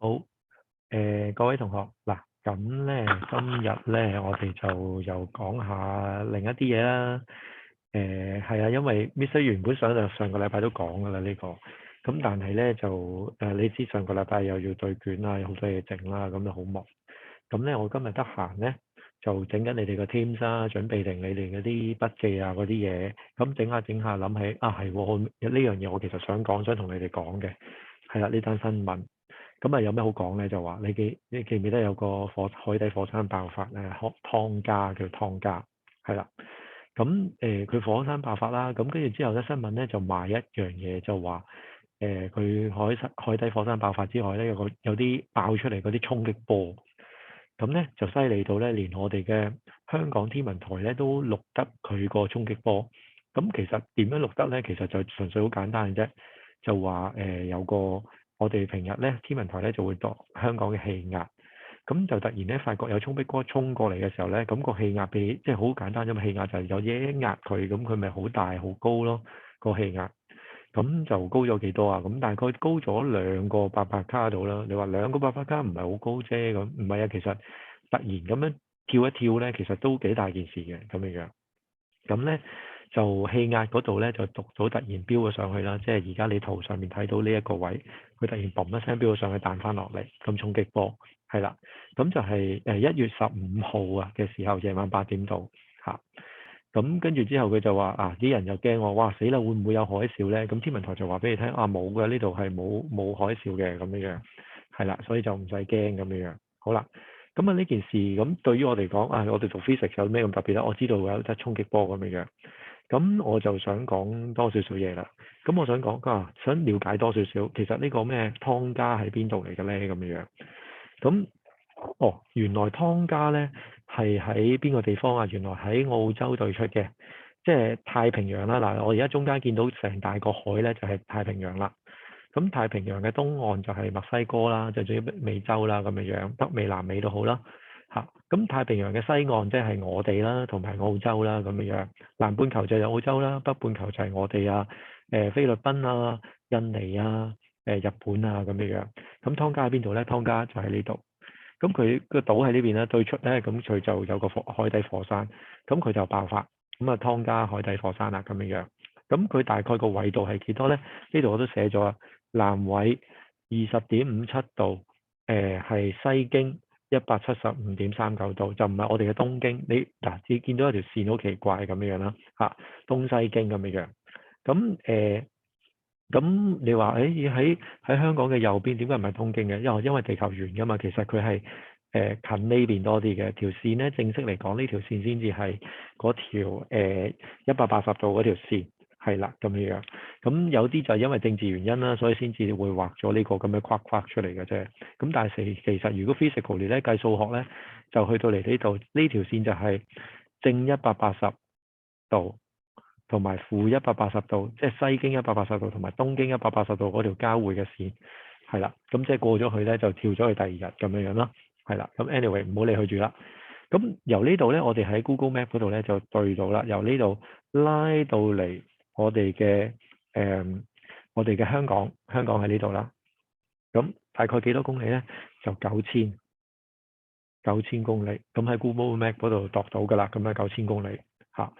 好，各位同學，嗱，咁咧今日咧我哋就又講下另一啲嘢啦。係啊，因為 Mr 原本想上個禮拜都講噶啦呢個，咁但係咧就你知上個禮拜又要對卷啦，有好多嘢整啦，咁就好忙。咁咧我今日得閒咧就整緊你哋個 Teams 啦，準備定你哋嗰啲筆記啊嗰啲嘢，咁整下整下諗起啊係喎，呢樣嘢我其實想講，想同你哋講嘅，係啦呢單新聞。咁啊有咩好講咧？就話你記唔記得有個海底火山爆發咧？湯加叫湯加，係啦。咁佢火山爆發啦，咁跟住之後咧新聞咧就賣一樣嘢，就話佢海底火山爆發之外咧有啲爆出嚟嗰啲衝擊波，咁咧就犀利到咧連我哋嘅香港天文台咧都錄得佢個衝擊波。咁其實點樣錄得咧？其實就純粹好簡單嘅啫，就話有個我哋平日咧天文台咧就會度香港嘅氣壓，咁就突然咧發覺有衝擊波衝過嚟嘅時候咧，咁個氣壓即係好簡單啫嘛，氣壓就係有嘢壓佢，咁佢咪好大好高咯個氣壓。咁就高咗幾多啊？咁大概高咗2個800卡度啦。你話2個800卡唔係好高啫，咁唔係啊。其實突然咁樣跳一跳咧，其實都幾大件事嘅咁樣樣。咁咧就氣壓嗰度咧就讀到突然飆咗上去啦，即係而家你圖上面睇到呢一個位，佢突然嘣一聲飆咗上去彈翻落嚟，咁衝擊波係啦。咁就係1月15號啊嘅時候，夜晚8點度嚇。咁跟住之後佢就話啊，啲人又驚我，哇死啦，會唔會有海嘯咧？咁天文台就話俾你聽啊，冇嘅，呢度係冇海嘯嘅咁樣樣，係啦，所以就唔使驚咁樣樣。好啦，咁啊呢件事咁對於我嚟講啊，我哋讀 physics 有咩咁特別咧？我知道有得衝擊波咁樣樣，咁我就想講多少少嘢啦。咁我想講啊，想了解多少少，其實呢個咩湯加喺邊度嚟嘅咧？咁樣樣，咁原來湯加咧係喺邊個地方啊？原來喺澳洲對出嘅，即係太平洋啦。嗱，我而家中間見到成大個海咧，就係太平洋啦。咁太平洋嘅東岸就係墨西哥啦，就至於美洲啦咁樣樣，北美、南美都好啦。嚇，咁太平洋嘅西岸即係我哋啦，同埋澳洲啦咁樣樣。南半球就有澳洲啦，北半球就係我哋啊，菲律賓啊、印尼啊、日本啊咁樣樣。咁湯加喺邊度咧？湯加就喺呢度。咁佢個島喺呢邊咧，對出咧，咁佢就有個海底火山，咁佢就爆發，咁啊湯加海底火山啦咁樣樣。咁佢大概個緯度係幾多咧？呢度我都寫咗啊，南緯20.57度，係西經175.39度，就唔係我哋嘅東經。你嗱，只見到一條線好奇怪咁樣樣啦，嚇東西經咁樣樣。咁你話喺香港嘅右邊點解唔係東經嘅？因為地球圓㗎嘛，其實佢係近呢邊多啲嘅條線咧。正式嚟講，呢條線先至係嗰條180度嗰條線，係啦咁樣樣。咁有啲就係因為政治原因啦，所以先至會畫咗呢個咁嘅框出嚟嘅啫。咁但係其實如果 physically 咧計數學咧，就去到嚟呢度呢條線就係正180度。同埋負180度，即係西經180度同埋東經180度嗰條交匯嘅線，係啦，咁即係過咗去咧就跳咗去第二日咁樣樣啦，係啦，咁 anyway 唔好理佢住啦。咁由呢度咧，我哋喺 Google Map 嗰度咧就對到啦，由呢度拉到嚟我哋嘅香港喺呢度啦。咁大概幾多公里咧？就9000公里。咁喺 Google Map 嗰度度到㗎啦，咁啊9000公里嚇。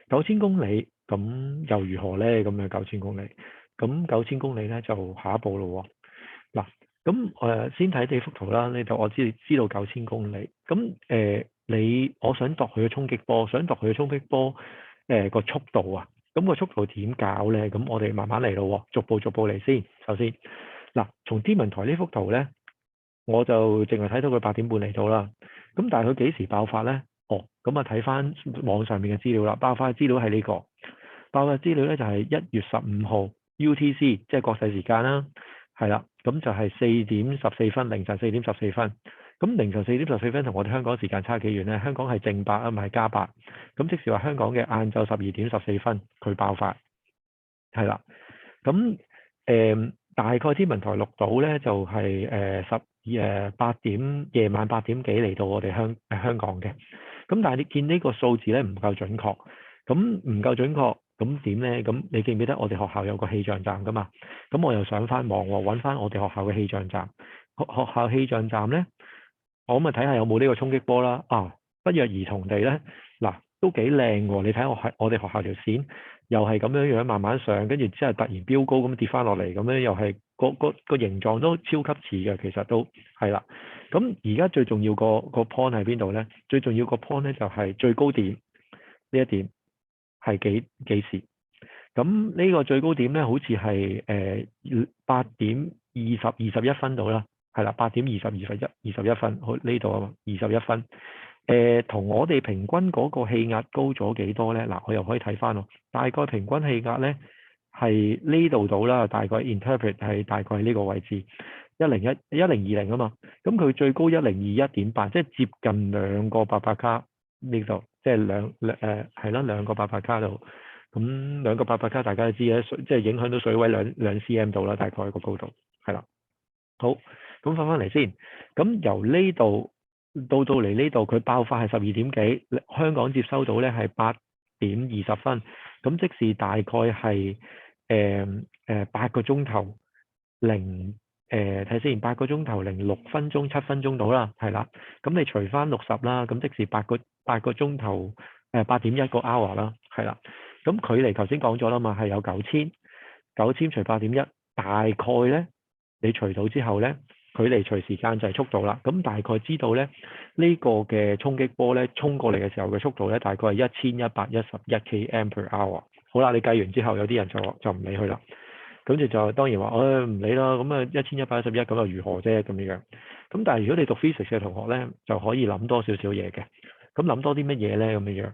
9000公里，咁又如何咧？咁樣9000公里，咁9000公里咧就下一步咯喎。嗱，咁先睇呢幅圖啦。呢度我知道9000公里，咁我想度佢嘅衝擊波，個速度啊。咁個速度點搞咧？咁我哋慢慢嚟咯喎，逐步嚟先。首先，嗱，從天文台呢幅圖咧，我就淨係睇到佢8點半嚟到啦。咁但係佢幾時爆發咧？咁啊睇翻網上面嘅資料啦。爆發嘅資料係呢個，爆發資料咧就係1月15號 UTC，即係國際時間啦，係啦。咁就係4點14分，凌晨4點14分。咁凌晨4點14分同我哋香港時間差幾遠咧？香港係正8啊，唔係加8。咁即係話香港嘅晏晝12點14分佢爆發，係啦。咁大概天文台錄到咧就係夜晚8點幾嚟到我哋香港嘅。咁但係你見呢個數字咧唔夠準確，咁點咧？咁你記唔記得我哋學校有個氣象站噶嘛？咁我又上翻網喎，揾翻我哋學校嘅氣象站。學校氣象站咧，我咪睇下有冇呢個衝擊波啦。啊，不約而同地咧，嗱都幾靚喎！你睇我哋學校條線，又係咁樣樣慢慢上，跟住之後突然飆高咁跌翻落嚟，咁樣又係個形狀都超級似嘅，其實都係啦。咁而家最重要個 point 喺邊度咧？最重要個 point 咧就係最高點呢一點係幾時？咁呢個最高點咧，好似係8點20、21分到啦，係啦，8點20、21分，好呢度啊21分。同我哋平均嗰個氣壓高咗幾多咧？嗱，我又可以睇翻咯，大概平均氣壓咧係呢度到啦，大概 interpret 係大概呢個位置1020啊嘛，咁佢最高1021.8，即係接近兩個八百卡呢度，即係係啦，兩個八百卡度。咁兩個八百卡大家都知嘅，即係影響到水位兩 cm 度啦，大概個高度係啦。好，咁翻嚟先。咁由呢度到嚟呢度，佢爆發係12點幾，香港接收到咧係8點20分，咁即是大概係8個鐘頭睇先，8個鐘頭06分鐘7分鐘到啦，係啦。咁你除翻60啦，咁即是8個鐘頭8.1個 hour 啦，係啦。咁距離頭先講咗啦嘛，係有9000除8.1，大概咧你除到之後咧，距離除時間就係速度啦。咁大概知道咧呢個嘅衝擊波咧衝過嚟嘅時候嘅速度咧，大概係1111 km/h。好啦，你計完之後，有啲人就唔理佢啦。咁就當然話，唔理啦。咁啊1111咁又如何啫？咁樣。咁但係如果你讀 physics 嘅同學咧，就可以諗多少少嘢嘅。咁諗多啲乜嘢咧？咁樣。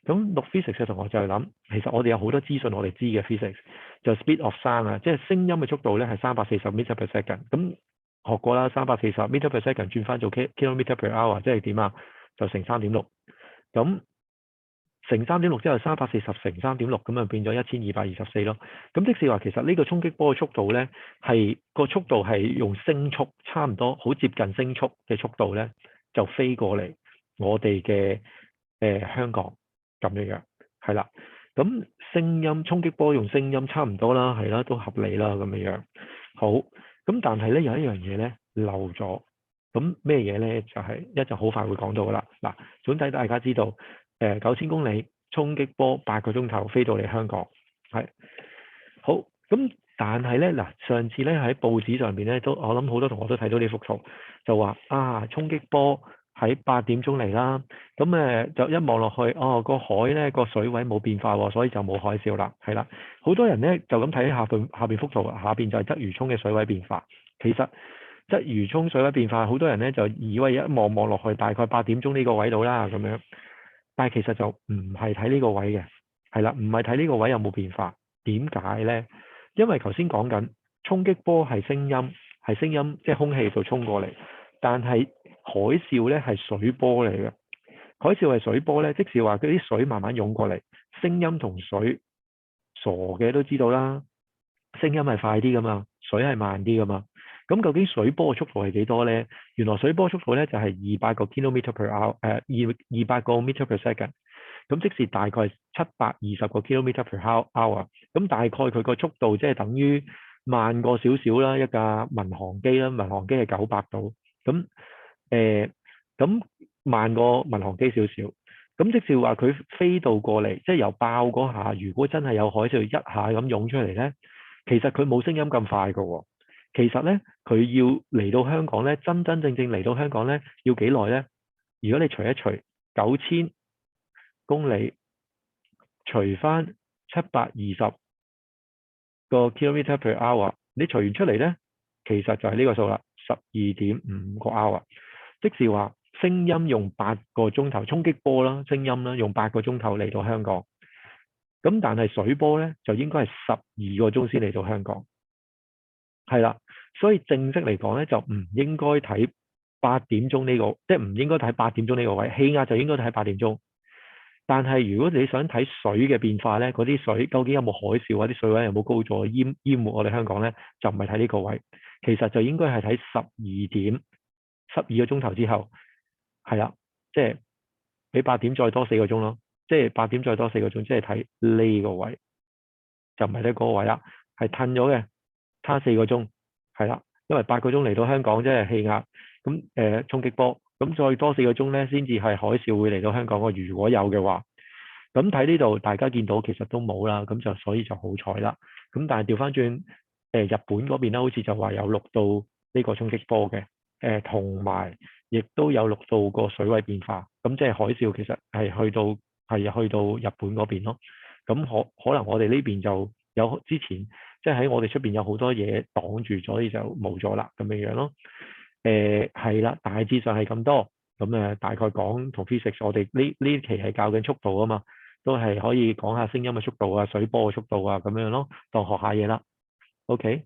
咁讀 physics 嘅同學就係諗，其實我哋有好多資訊我哋知嘅 physics，就 speed of sound 啊，即係聲音嘅速度咧係340 meter per second。咁學過啦，340 meter per second 轉翻做 kilometer per hour，即係點啊？就乘3.6。咁乘3.6之後340乘3.6，咁就變咗1224咯。咁即使話其實呢個衝擊波嘅速度咧，係個速度係用聲速差唔多，好接近聲速嘅速度咧，就飛過嚟我哋嘅香港。咁樣係啦，咁聲音衝擊波用聲音差唔多啦，係啦，都合理啦，咁樣好，咁但係咧有一樣嘢咧漏咗，咁咩嘢咧就係一陣好快會講到噶啦。嗱，總體大家知道，9000公里衝擊波8個鐘頭飛到嚟香港，係好，咁但係咧嗱，上次咧喺報紙上邊咧我諗好多同學都睇到呢幅圖，就話衝擊波喺8點鐘嚟啦，咁就一望落去，個海咧個水位冇變化喎，所以就冇海嘯啦，係啦。好多人咧就咁睇下邊幅圖，下邊就係鰂魚涌嘅水位變化。其實鰂魚涌水位變化，好多人咧就以為一望落去大概8點鐘呢個位度啦咁樣，但係其實就唔係睇呢個位嘅，係啦，唔係睇呢個位有冇變化。點解咧？因為頭先講緊衝擊波係聲音，即係空氣度衝過嚟，但係海嘯咧係水波嚟嘅。海嘯係水波咧，即是話嗰啲水慢慢湧過嚟，聲音同水傻嘅都知道啦，聲音係快啲噶嘛，水係慢啲噶嘛。咁究竟水波嘅速度係幾多咧？原來水波速度咧就係200個 kilometer per hour， 200個 meter per second。咁即是大概720個 kilometer per hour。咁大概佢個速度即係等於慢過少少啦，一架民航機啦，民航機係900度。咁慢過民航機少少。咁即是話佢飛到過嚟，即係由爆嗰下，如果真係有海嘯一下咁湧出嚟咧，其實佢冇聲音咁快㗎喎。其實咧，佢要嚟到香港咧，真真正正嚟到香港咧，要幾耐咧？如果你除一除9000公里，除翻720個 kilometer per hour，你除完出嚟咧，其實就係呢個數啦，12.5個 hour。即是話聲音用8個鐘頭衝擊波啦，聲音啦用8個鐘頭嚟到香港。咁但係水波咧就應該係12個鐘先嚟到香港。係啦，所以正式嚟講咧就唔應該睇8點鐘呢個，即係唔應該睇8點鐘呢個位，氣壓就應該睇8點鐘。但係如果你想睇水嘅變化咧，嗰啲水究竟有冇海嘯啊？啲水位有冇高咗淹沒我哋香港咧？就唔係睇呢個位，其實就應該係睇12個鐘頭之後，係啦，即係比8點再多4個鐘咯，即係8點再多4個鐘，即係睇呢個位，就唔係睇嗰個位啦，係褪咗嘅，差4個鐘，係啦，因為8個鐘嚟到香港即係氣壓，咁衝擊波，咁再多4個鐘咧先至係海嘯會嚟到香港嘅，如果有嘅話。咁睇呢度大家見到其實都冇啦，咁就所以就好彩啦。咁但係調翻轉日本嗰邊咧，好似就話有錄到呢個衝擊波嘅，同埋亦都有錄到個水位變化，咁即係海嘯其實係去到日本嗰邊咯。咁可能我哋呢邊就有之前即係喺我哋出邊有好多嘢擋住，所以就冇咗啦咁樣樣咯。係啦，大致上係咁多。咁大概講同 physics，我哋呢期係教緊速度啊嘛，都係可以講下聲音嘅速度啊、水波嘅速度啊咁樣咯，當學下嘢啦。OK。